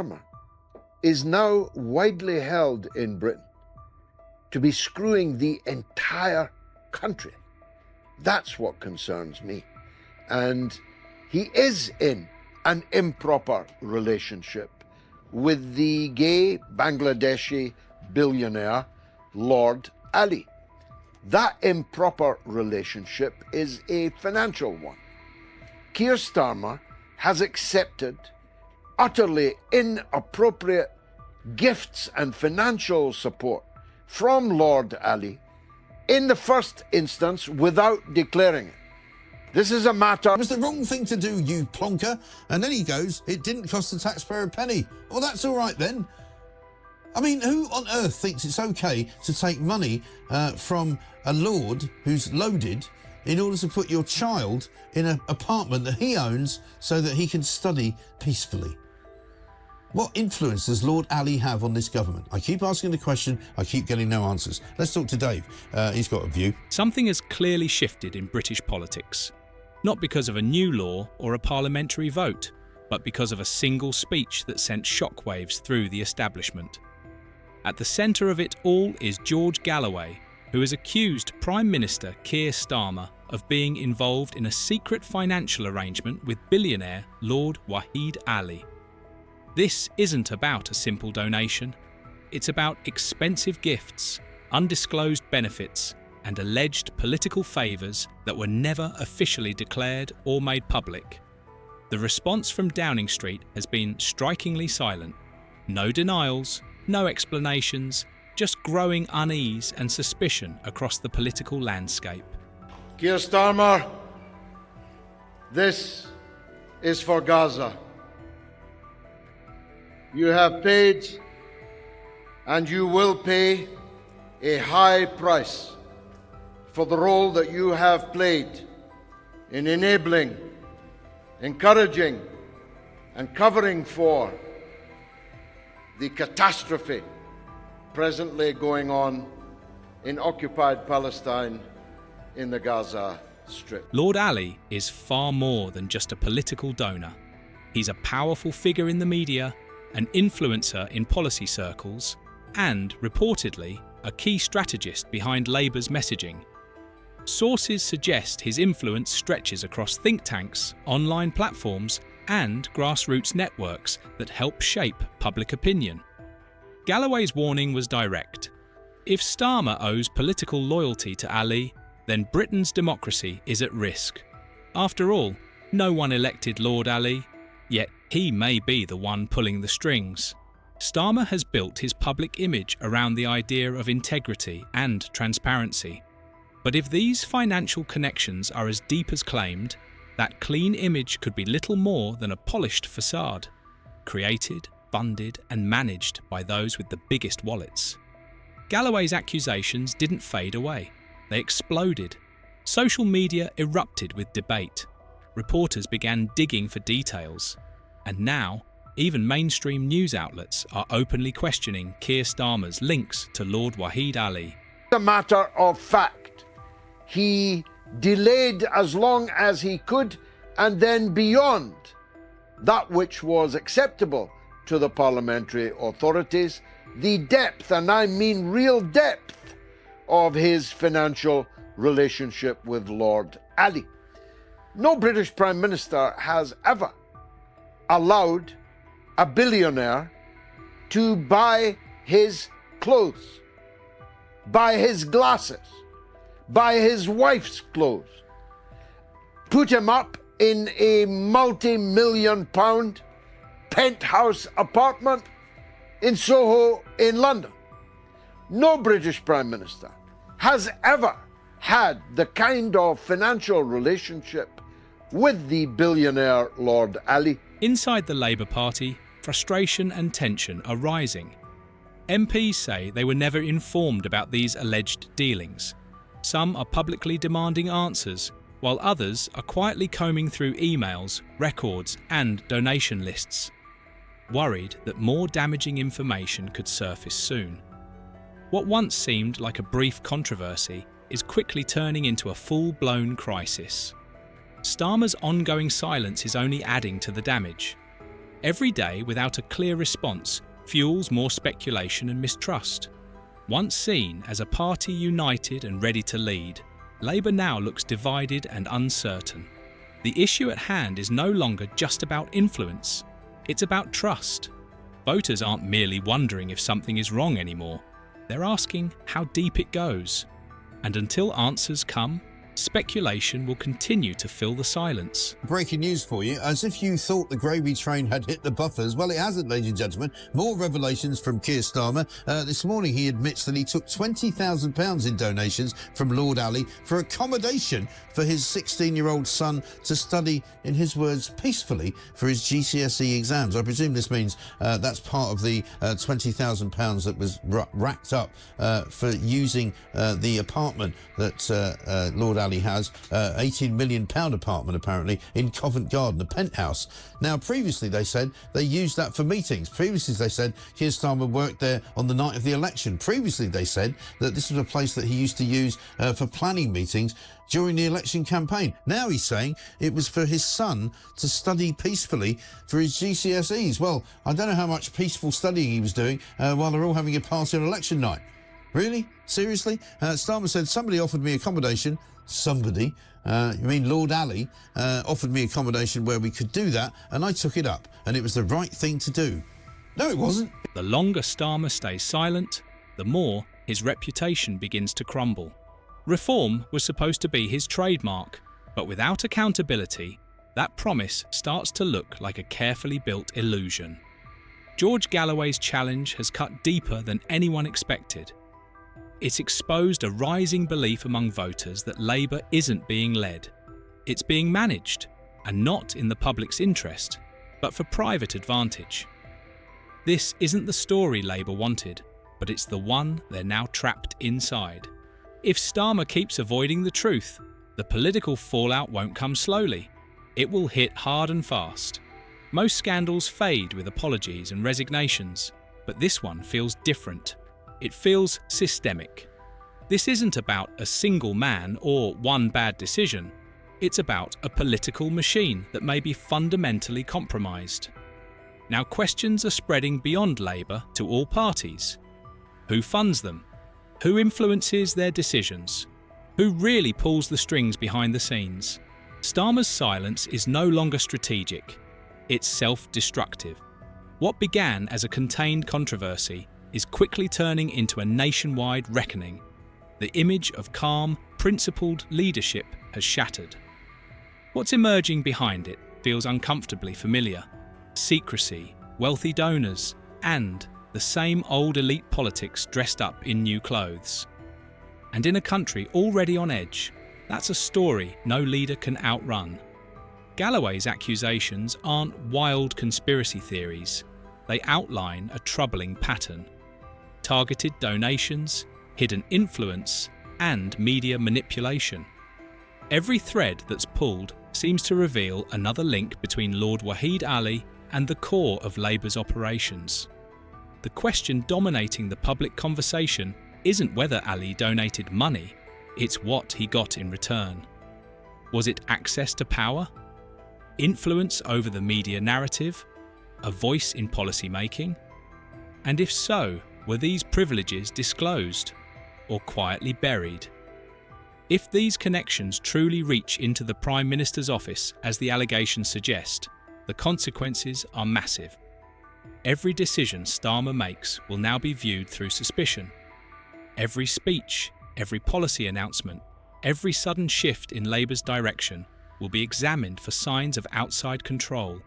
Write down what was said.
Starmer is now widely held in Britain to be screwing the entire country. That's what concerns me. And he is in an improper relationship with the gay Bangladeshi billionaire Lord Ali. That improper relationship is a financial one. Keir Starmer has accepted utterly inappropriate gifts and financial support from Lord Ali in the first instance without declaring it. This is a matter... It was the wrong thing to do, you plonker. And then he goes, it didn't cost the taxpayer a penny. Well, that's all right then. I mean, who on earth thinks it's okay to take money from a lord who's loaded in order to put your child in an apartment that he owns so that he can study peacefully? What influence does Lord Ali have on this government? I keep asking the question, I keep getting no answers. Let's talk to Dave. He's got a view. Something has clearly shifted in British politics. Not because of a new law or a parliamentary vote, but because of a single speech that sent shockwaves through the establishment. At the centre of it all is George Galloway, who has accused Prime Minister Keir Starmer of being involved in a secret financial arrangement with billionaire Lord Wahid Ali. This isn't about a simple donation. It's about expensive gifts, undisclosed benefits, and alleged political favours that were never officially declared or made public. The response from Downing Street has been strikingly silent. No denials, no explanations, just growing unease and suspicion across the political landscape. Keir Starmer, this is for Gaza. You have paid and you will pay a high price for the role that you have played in enabling, encouraging, and covering for the catastrophe presently going on in occupied Palestine in the Gaza Strip. Lord Ali is far more than just a political donor. He's a powerful figure in the media, an influencer in policy circles, and, reportedly, a key strategist behind Labour's messaging. Sources suggest his influence stretches across think tanks, online platforms, and grassroots networks that help shape public opinion. Galloway's warning was direct. If Starmer owes political loyalty to Ali, then Britain's democracy is at risk. After all, no one elected Lord Ali, yet he may be the one pulling the strings. Starmer has built his public image around the idea of integrity and transparency. But if these financial connections are as deep as claimed, that clean image could be little more than a polished facade, created, funded, and managed by those with the biggest wallets. Galloway's accusations didn't fade away. They exploded. Social media erupted with debate. Reporters began digging for details. And now, even mainstream news outlets are openly questioning Keir Starmer's links to Lord Wahid Ali. As a matter of fact, he delayed as long as he could, and then beyond that which was acceptable to the parliamentary authorities, the depth, and I mean real depth, of his financial relationship with Lord Ali. No British Prime Minister has ever allowed a billionaire to buy his clothes, buy his glasses, buy his wife's clothes, put him up in a multi-million-pound penthouse apartment in Soho in London. No British Prime Minister has ever had the kind of financial relationship with the billionaire Lord Ali. Inside the Labour Party, frustration and tension are rising. MPs say they were never informed about these alleged dealings. Some are publicly demanding answers, while others are quietly combing through emails, records, and donation lists, worried that more damaging information could surface soon. What once seemed like a brief controversy is quickly turning into a full-blown crisis. Starmer's ongoing silence is only adding to the damage. Every day without a clear response fuels more speculation and mistrust. Once seen as a party united and ready to lead, Labour now looks divided and uncertain. The issue at hand is no longer just about influence, it's about trust. Voters aren't merely wondering if something is wrong anymore, they're asking how deep it goes. And until answers come, speculation will continue to fill the silence. Breaking news for you. As if you thought the gravy train had hit the buffers. Well, it hasn't, ladies and gentlemen. More revelations from Keir Starmer. This morning he admits that he took £20,000 in donations from Lord Ali for accommodation for his 16-year-old son to study, in his words, peacefully for his GCSE exams. I presume this means that's part of the £20,000 that was racked up for using the apartment that Lord Ali has, £18 million apartment apparently in Covent Garden, a penthouse. Now previously they said they used that for meetings. Previously they said Keir Starmer worked there on the night of the election. Previously they said that this was a place that he used to use for planning meetings during the election campaign. Now he's saying it was for his son to study peacefully for his GCSEs. Well, I don't know how much peaceful studying he was doing while they're all having a party on election night. Really? Seriously? Starmer said somebody offered me accommodation. Somebody, you mean Lord Ali, offered me accommodation where we could do that, and I took it up, and it was the right thing to do. No, it wasn't. The longer Starmer stays silent, the more his reputation begins to crumble. Reform was supposed to be his trademark, but without accountability, that promise starts to look like a carefully built illusion. George Galloway's challenge has cut deeper than anyone expected. It's exposed a rising belief among voters that Labour isn't being led. It's being managed, and not in the public's interest, but for private advantage. This isn't the story Labour wanted, but it's the one they're now trapped inside. If Starmer keeps avoiding the truth, the political fallout won't come slowly. It will hit hard and fast. Most scandals fade with apologies and resignations, but this one feels different. It feels systemic. This isn't about a single man or one bad decision. It's about a political machine that may be fundamentally compromised. Now questions are spreading beyond Labour to all parties. Who funds them? Who influences their decisions? Who really pulls the strings behind the scenes? Starmer's silence is no longer strategic. It's self-destructive. What began as a contained controversy is quickly turning into a nationwide reckoning. The image of calm, principled leadership has shattered. What's emerging behind it feels uncomfortably familiar. Secrecy, wealthy donors, and the same old elite politics dressed up in new clothes. And in a country already on edge, that's a story no leader can outrun. Galloway's accusations aren't wild conspiracy theories. They outline a troubling pattern. Targeted donations, hidden influence, and media manipulation. Every thread that's pulled seems to reveal another link between Lord Wahid Ali and the core of Labour's operations. The question dominating the public conversation isn't whether Ali donated money, it's what he got in return. Was it access to power? Influence over the media narrative? A voice in policy making? And if so, were these privileges disclosed or quietly buried? If these connections truly reach into the Prime Minister's office, as the allegations suggest, the consequences are massive. Every decision Starmer makes will now be viewed through suspicion. Every speech, every policy announcement, every sudden shift in Labour's direction will be examined for signs of outside control.